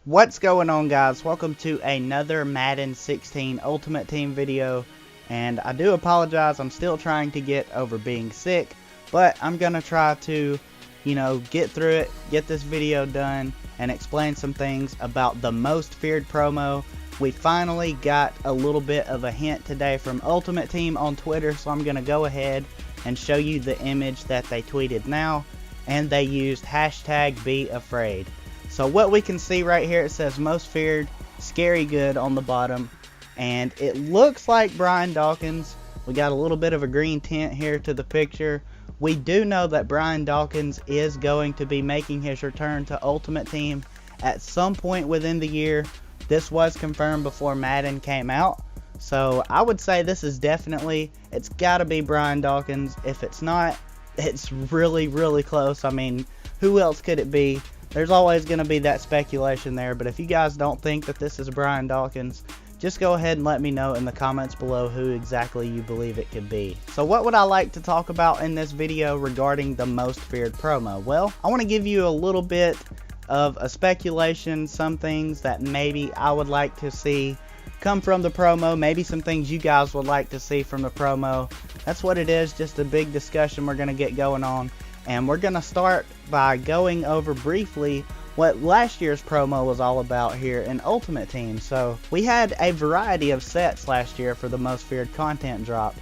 What's going on, guys? Welcome to another Madden 16 Ultimate Team video, and I do apologize, I'm still trying to get over being sick, but I'm gonna try to, get through it, get this video done, and explain some things about the most feared promo. We finally got a little bit of a hint today from Ultimate Team on Twitter, so I'm gonna go ahead and show you the image that they tweeted now, and they used #BeAfraid. So what we can see right here, it says most feared, scary good on the bottom, and it looks like Brian Dawkins. We got a little bit of a green tint here to the picture. We do know that Brian Dawkins is going to be making his return to Ultimate Team at some point within the year. This was confirmed before Madden came out, so I would say this is definitely, it's got to be Brian Dawkins. If it's not, it's really close. I mean, who else could it be? There's always going to be that speculation there, but if you guys don't think that this is Brian Dawkins, just go ahead and let me know in the comments below who exactly you believe it could be. So what would I like to talk about in this video regarding the most feared promo? Well, I want to give you a little bit of a speculation, some things that maybe I would like to see come from the promo, maybe some things you guys would like to see from the promo. That's what it is, just a big discussion we're going to get going on. And we're going to start by going over briefly what last year's promo was all about here in Ultimate Team. So we had a variety of sets last year for the most feared content drop.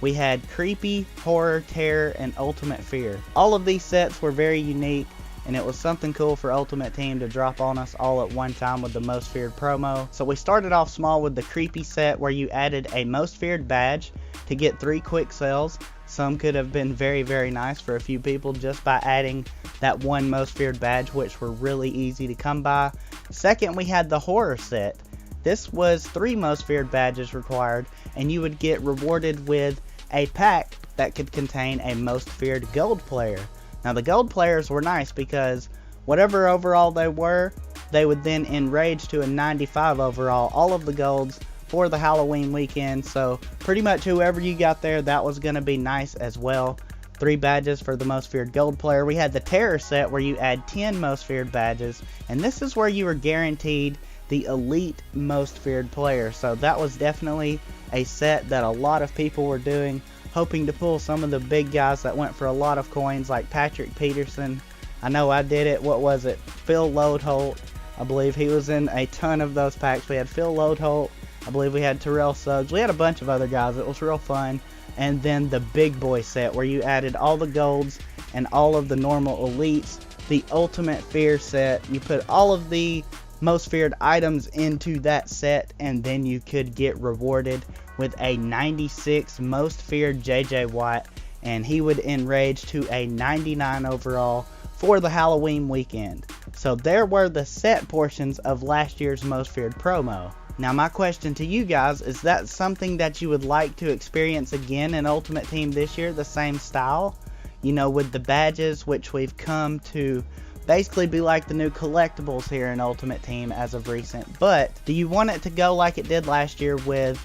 We had Creepy, Horror, Terror, and Ultimate Fear. All of these sets were very unique, and it was something cool for Ultimate Team to drop on us all at one time with the most feared promo. So we started off small with the Creepy set, where you added a most feared badge to get 3 quick sells. Some could have been very nice for a few people just by adding that one most feared badge, which were really easy to come by. Second, we had the Horror set. This was 3 most feared badges required, and you would get rewarded with a pack that could contain a most feared gold player. Now the gold players were nice because whatever overall they were, they would then enrage to a 95 overall, all of the golds for the Halloween weekend. So pretty much whoever you got there, that was going to be nice as well. 3 badges for the most feared gold player. We had the Terror set, where you add 10 most feared badges, and this is where you were guaranteed the elite most feared player. So that was definitely a set that a lot of people were doing, hoping to pull some of the big guys that went for a lot of coins, like Patrick Peterson. I know I did it. What was it? Phil Loadholt, I believe he was in a ton of those packs. We had Phil Loadholt, I believe we had Terrell Suggs. We had a bunch of other guys. It was real fun. And then the Big Boy set, where you added all the golds and all of the normal elites. The Ultimate Fear set, you put all of the most feared items into that set, and then you could get rewarded with a 96 most feared JJ Watt, and he would enrage to a 99 overall for the Halloween weekend. So there were the set portions of last year's most feared promo. Now my question to you guys, is that something that you would like to experience again in Ultimate Team this year, the same style? With the badges, which we've come to basically be like the new collectibles here in Ultimate Team as of recent. But do you want it to go like it did last year with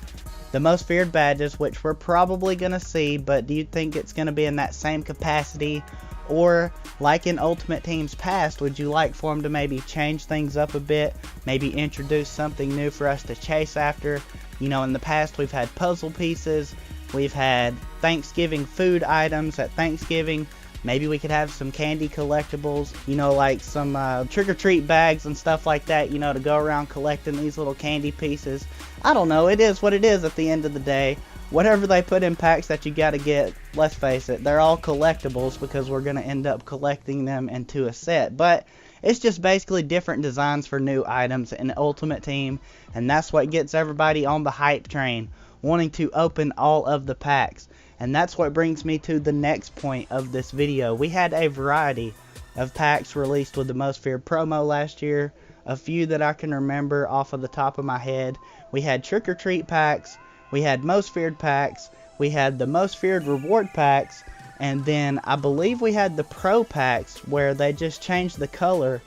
the most feared badges, which we're probably going to see, but do you think it's going to be in that same capacity? Or like in Ultimate Team's past, would you like for them to maybe change things up a bit, maybe introduce something new for us to chase after? In the past we've had puzzle pieces, we've had Thanksgiving food items at Thanksgiving. Maybe we could have some candy collectibles, like some trick-or-treat bags and stuff like that, to go around collecting these little candy pieces. I don't know, it is what it is at the end of the day. Whatever they put in packs that you gotta get, let's face it, they're all collectibles because we're gonna end up collecting them into a set. But it's just basically different designs for new items in Ultimate Team, and that's what gets everybody on the hype train, wanting to open all of the packs. And that's what brings me to the next point of this video. We had a variety of packs released with the most feared promo last year. A few that I can remember off of the top of my head. We had trick-or-treat packs, we had most feared packs, we had the most feared reward packs, and then I believe we had the pro packs, where they just changed the color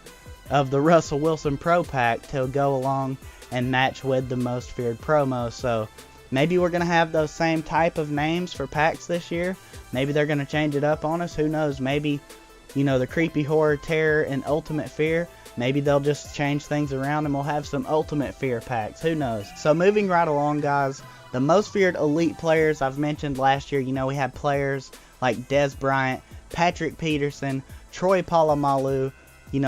of the Russell Wilson pro pack to go along and match with the most feared promo. So maybe we're going to have those same type of names for packs this year. Maybe they're going to change it up on us. Who knows? Maybe, the Creepy, Horror, Terror, and Ultimate Fear maybe they'll just change things around and we'll have some Ultimate Fear packs. Who knows? So moving right along, guys, the most feared elite players I've mentioned last year, we had players like Dez Bryant, Patrick Peterson, Troy Polamalu,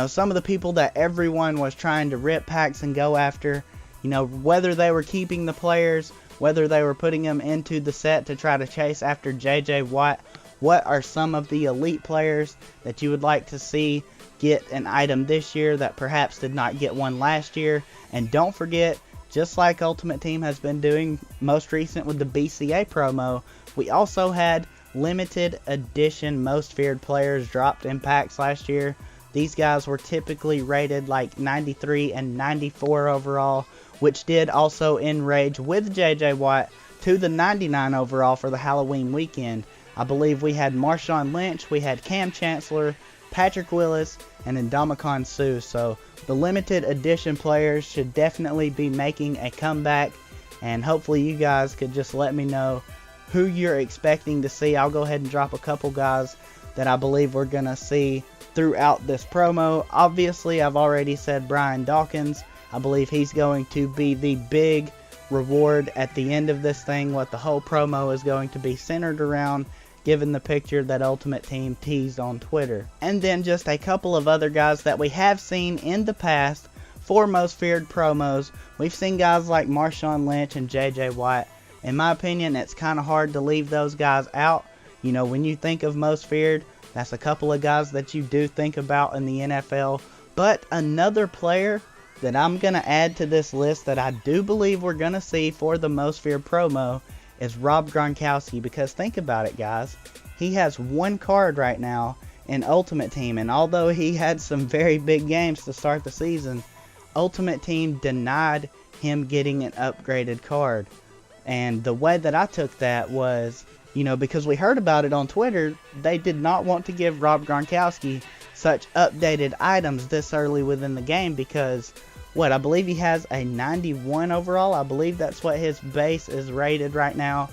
some of the people that everyone was trying to rip packs and go after, whether they were keeping the players, whether they were putting them into the set to try to chase after J.J. Watt. What are some of the elite players that you would like to see get an item this year that perhaps did not get one last year? And don't forget, just like Ultimate Team has been doing most recent with the BCA promo, we also had limited edition most feared players dropped in packs last year. These guys were typically rated like 93 and 94 overall, which did also enrage with J.J. Watt to the 99 overall for the Halloween weekend. I believe we had Marshawn Lynch, we had Cam Chancellor, Patrick Willis, and Ndamukong Suh. So the limited edition players should definitely be making a comeback, and hopefully you guys could just let me know who you're expecting to see. I'll go ahead and drop a couple guys that I believe we're going to see throughout this promo. Obviously, I've already said Brian Dawkins. I believe he's going to be the big reward at the end of this thing, what the whole promo is going to be centered around, given the picture that Ultimate Team teased on Twitter. And then just a couple of other guys that we have seen in the past for most feared promos. We've seen guys like Marshawn Lynch and J.J. Watt. In my opinion, it's kind of hard to leave those guys out. When you think of most feared, that's a couple of guys that you do think about in the NFL. But another player that I'm going to add to this list that I do believe we're going to see for the most feared promo is Rob Gronkowski. Because think about it, guys. He has one card right now in Ultimate Team. And although he had some very big games to start the season, Ultimate Team denied him getting an upgraded card. And the way that I took that was, because we heard about it on Twitter, they did not want to give Rob Gronkowski such updated items this early within the game because, I believe he has a 91 overall. I believe that's what his base is rated right now.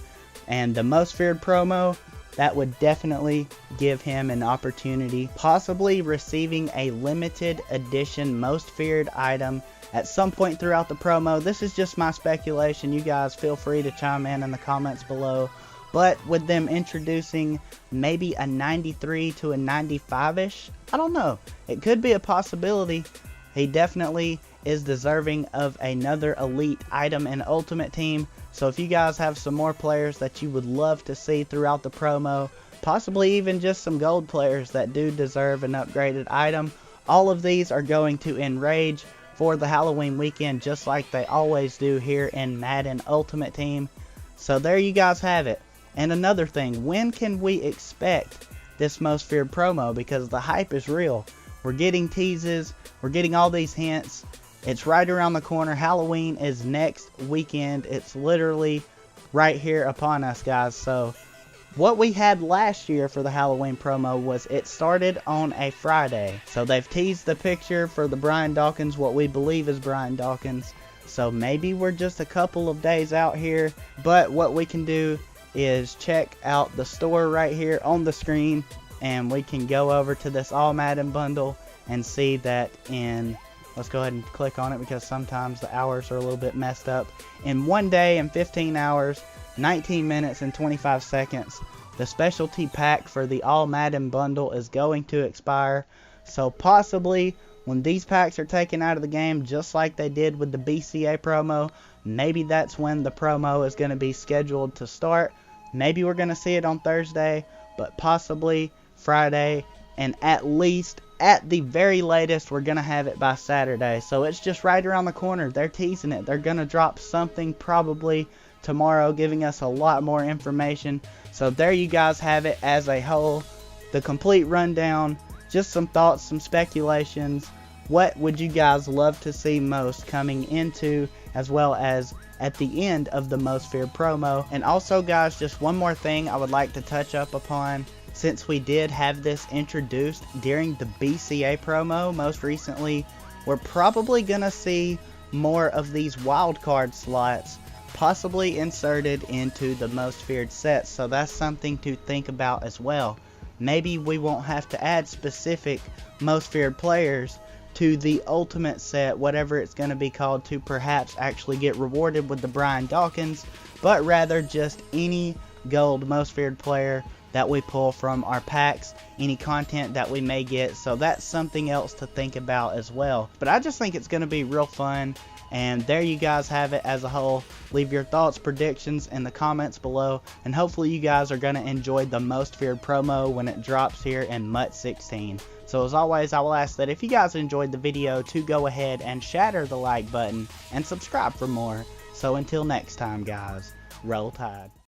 And the most feared promo, that would definitely give him an opportunity, possibly receiving a limited edition most feared item at some point throughout the promo. This is just my speculation. You guys feel free to chime in the comments below. But with them introducing maybe a 93 to a 95-ish, I don't know. It could be a possibility. He definitely is deserving of another elite item in Ultimate Team. So if you guys have some more players that you would love to see throughout the promo, possibly even just some gold players that do deserve an upgraded item, all of these are going to enrage for the Halloween weekend just like they always do here in Madden Ultimate Team. So there you guys have it. And another thing, when can we expect this most feared promo? Because the hype is real. We're getting teases, we're getting all these hints. It's right around the corner. Halloween is next weekend. It's literally right here upon us, guys. So what we had last year for the Halloween promo was it started on a Friday. So they've teased the picture for the Brian Dawkins, what we believe is Brian Dawkins. So maybe we're just a couple of days out here. But what we can do is check out the store right here on the screen. And we can go over to this All Madden bundle and see that in... Let's go ahead and click on it because sometimes the hours are a little bit messed up. In 1 day and 15 hours, 19 minutes and 25 seconds, the specialty pack for the All Madden bundle is going to expire. So possibly when these packs are taken out of the game, just like they did with the BCA promo, maybe that's when the promo is going to be scheduled to start. Maybe we're going to see it on Thursday, but possibly Friday, and at the very latest, we're going to have it by Saturday. So it's just right around the corner. They're teasing it. They're going to drop something probably tomorrow, giving us a lot more information. So there you guys have it as a whole. The complete rundown. Just some thoughts, some speculations. What would you guys love to see most coming into, as well as at the end of the most feared promo? And also, guys, just one more thing I would like to touch up upon. Since we did have this introduced during the BCA promo most recently, we're probably going to see more of these wildcard slots possibly inserted into the most feared sets. So that's something to think about as well. Maybe we won't have to add specific most feared players to the ultimate set, whatever it's going to be called, to perhaps actually get rewarded with the Brian Dawkins, but rather just any gold most feared player that we pull from our packs, any content that we may get. So that's something else to think about as well. But I just think it's going to be real fun. And there you guys have it as a whole. Leave your thoughts, predictions in the comments below. And hopefully you guys are going to enjoy the most feared promo when it drops here in MUT 16. So as always, I will ask that if you guys enjoyed the video, to go ahead and shatter the like button and subscribe for more. So until next time, guys, roll Tide.